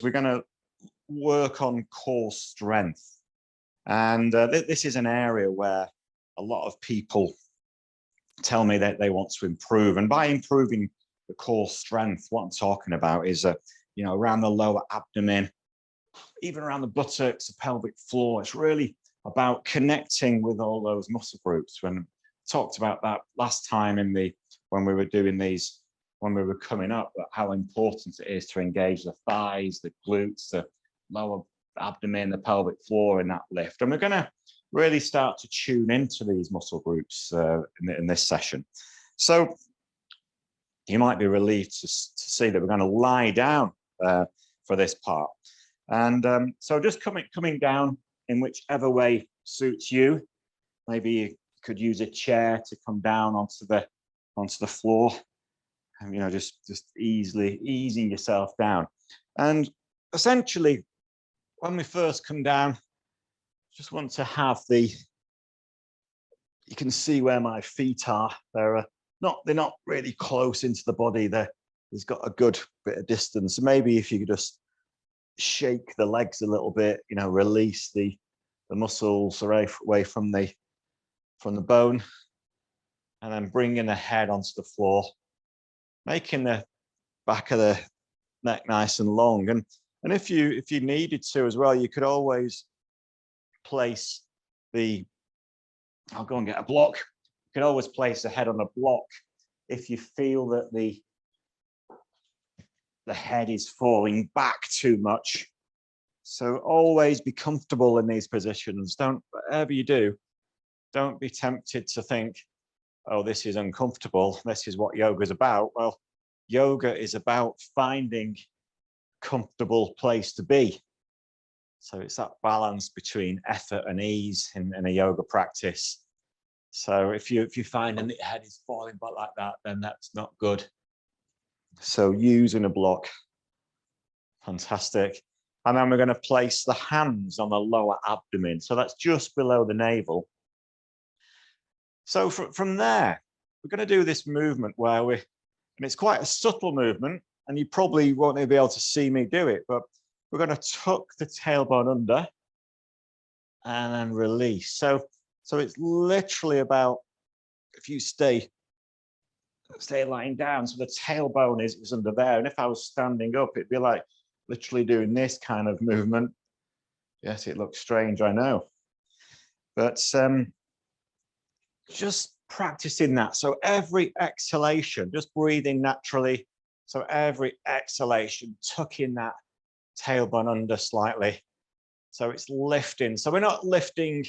we're going to work on core strength. And this is an area where a lot of people tell me that they want to improve. And by improving the core strength, what I'm talking about is, around the lower abdomen, even around the buttocks, the pelvic floor. It's really about connecting with all those muscle groups. When I talked about that last time when we were doing these, when we were coming up, how important it is to engage the thighs, the glutes, the lower abdomen, the pelvic floor in that lift. And we're going to really start to tune into these muscle groups in this session. So you might be relieved to see that we're going to lie down for this part. And so just coming down in whichever way suits you. Maybe you could use a chair to come down onto the floor, and just easily easing yourself down. And essentially, when we first come down, just want to have you can see where my feet are. They're not really close into the body. There's got a good bit of distance. So maybe if you could just shake the legs a little bit, release the muscles away from the bone, and then bringing the head onto the floor, making the back of the neck nice and long. And if you needed to as well, you could always place I'll go and get a block. You can always place the head on a block if you feel that the head is falling back too much. So always be comfortable in these positions. Whatever you do, don't be tempted to think, oh, this is uncomfortable. This is what yoga is about. Well, yoga is about finding a comfortable place to be. So it's that balance between effort and ease in a yoga practice. So if you find that your head is falling back like that, then that's not good. So using a block, fantastic. And then we're going to place the hands on the lower abdomen. So that's just below the navel. So from there, we're going to do this movement and it's quite a subtle movement, and you probably won't be able to see me do it, but we're going to tuck the tailbone under and then release. So it's literally about, if you stay lying down, so the tailbone is under there. And if I was standing up, it'd be like literally doing this kind of movement. Yes, it looks strange, I know. But just practicing that. So every exhalation, just breathing naturally. So every exhalation, tucking that tailbone under slightly. So it's lifting. So we're not lifting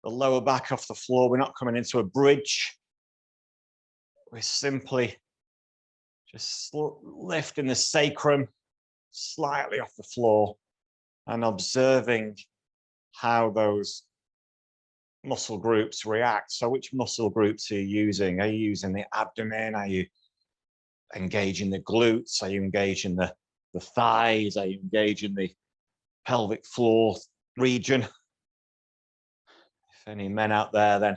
the lower back off the floor. We're not coming into a bridge. We're simply just lifting the sacrum slightly off the floor and observing how those muscle groups react. So which muscle groups are you using? Are you using the abdomen? Are you engaging the glutes? Are you engaging the thighs? Are you engaging the pelvic floor region? If any men out there, then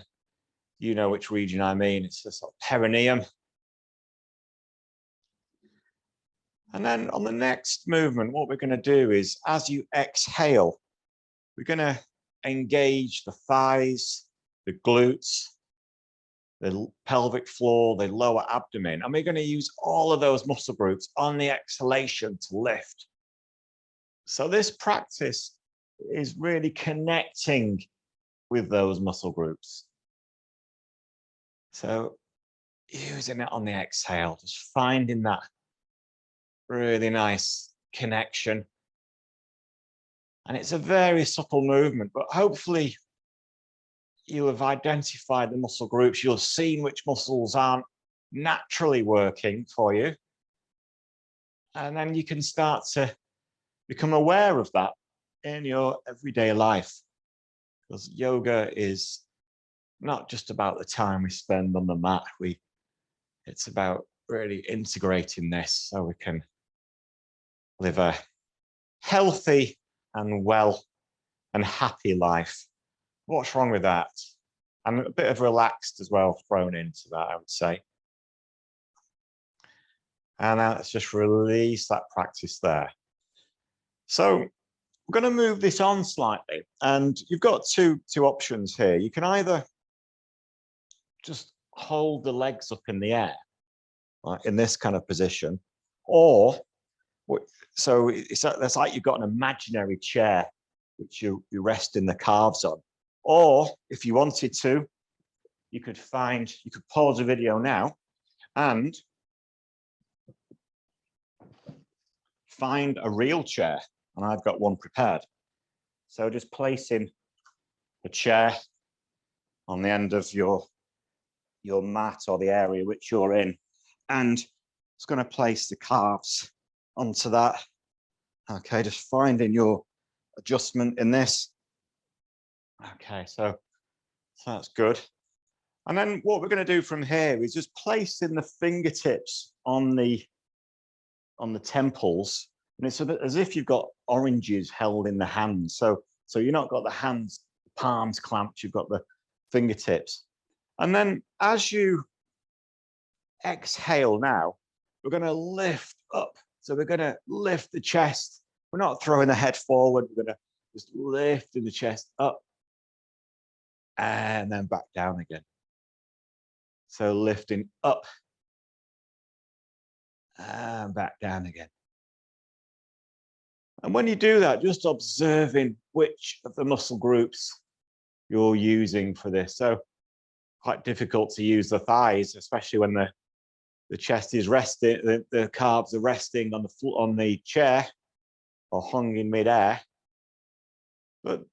you know which region I mean. It's the sort of perineum. And then on the next movement, what we're going to do is, as you exhale, we're going to engage the thighs, the glutes, the pelvic floor, the lower abdomen. And we're going to use all of those muscle groups on the exhalation to lift. So this practice is really connecting with those muscle groups. So using it on the exhale, just finding that really nice connection. And it's a very subtle movement, but hopefully you have identified the muscle groups. You'll have seen which muscles aren't naturally working for you. And then you can start to become aware of that in your everyday life. Because yoga is not just about the time we spend on the mat. It's about really integrating this so we can live a healthy and well and happy life. What's wrong with that? And a bit of relaxed as well thrown into that, I would say. And now let's just release that practice there. So we're going to move this on slightly, and you've got two options here. You can either just hold the legs up in the air, right, in this kind of position, or so that's like you've got an imaginary chair which you rest in the calves on. Or if you wanted to, you could pause the video now and find a real chair, and I've got one prepared. So just placing a chair on the end of your mat or the area which you're in, and it's going to place the calves onto that. Okay, just finding your adjustment in this. Okay, so that's good. And then what we're going to do from here is just placing the fingertips on the temples, and it's as if you've got oranges held in the hands. So you're not got the palms clamped, you've got the fingertips. And then as you exhale now, we're going to lift up. So we're going to lift the chest. We're not throwing the head forward. We're going to just lift the chest up and then back down again. So lifting up and back down again. And when you do that, just observing which of the muscle groups you're using for this. So quite difficult to use the thighs, especially when the chest is resting, the calves are resting on the chair or hung in midair. But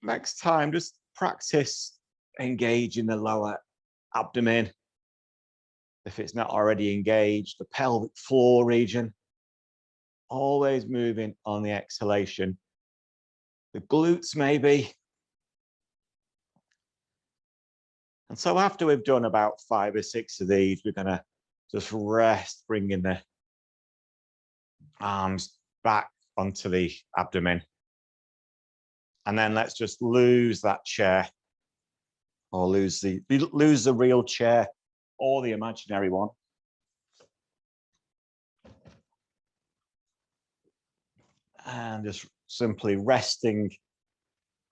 next time, just practice engaging the lower abdomen. If it's not already engaged, the pelvic floor region, always moving on the exhalation. The glutes maybe. And so after we've done about 5 or 6 of these, we're going to just rest, bringing the arms back onto the abdomen. And then let's just lose that chair, or lose the real chair or the imaginary one. And just simply resting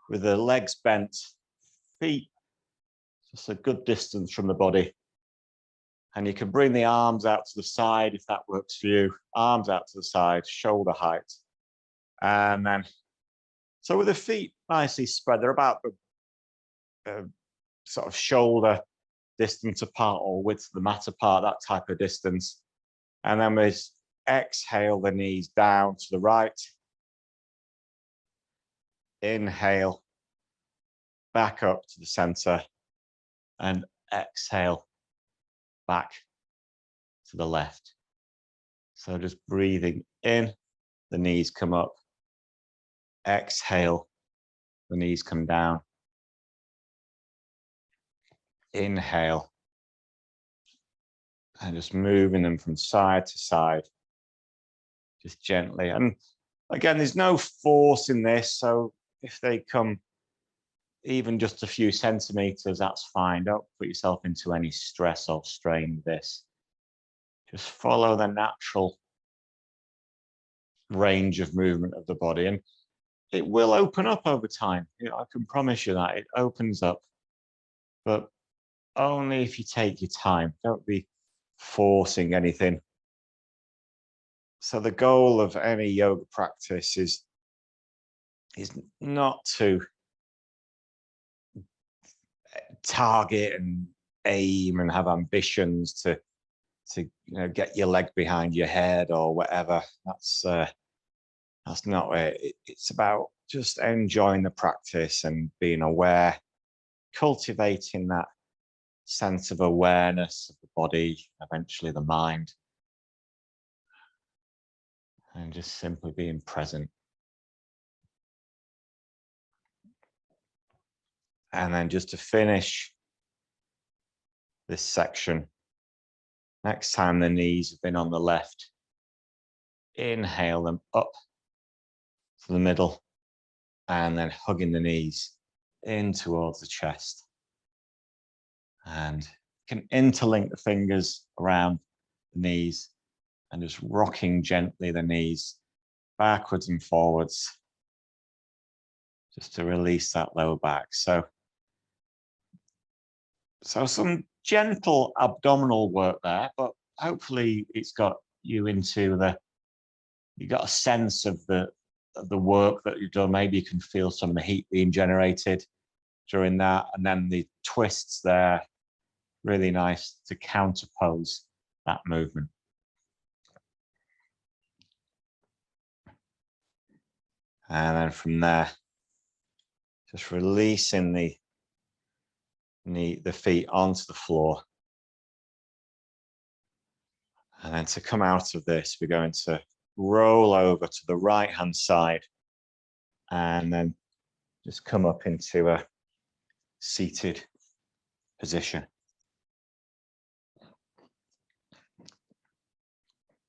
with the legs bent, feet just a good distance from the body. And you can bring the arms out to the side if that works for you. Arms out to the side, shoulder height. And then, so with the feet nicely spread, they're about the sort of shoulder distance apart or width of the mat apart, that type of distance. And then we exhale the knees down to the right. Inhale, back up to the center, and exhale back to the left. So just breathing in, the knees come up. Exhale, the knees come down. Inhale, and just moving them from side to side, just gently. And again, there's no force in this, so if they come even just a few centimeters, that's fine. Don't put yourself into any stress or strain with this. Just follow the natural range of movement of the body, and it will open up over time. You know, I can promise you that it opens up, but only if you take your time. Don't be forcing anything. So the goal of any yoga practice is not to target and aim and have ambitions to get your leg behind your head or whatever. That's not it. It's about just enjoying the practice and being aware, cultivating that sense of awareness of the body, eventually the mind, and just simply being present. And then just to finish this section, next time the knees have been on the left, inhale them up to the middle, and then hugging the knees in towards the chest. And you can interlink the fingers around the knees and just rocking gently the knees backwards and forwards, just to release that lower back. So some gentle abdominal work there, but hopefully it's got you into you got a sense of the work that you've done. Maybe you can feel some of the heat being generated during that, and then the twists there, really nice to counterpose that movement. And then from there, just releasing the feet onto the floor. And then to come out of this, we're going to roll over to the right-hand side and then just come up into a seated position.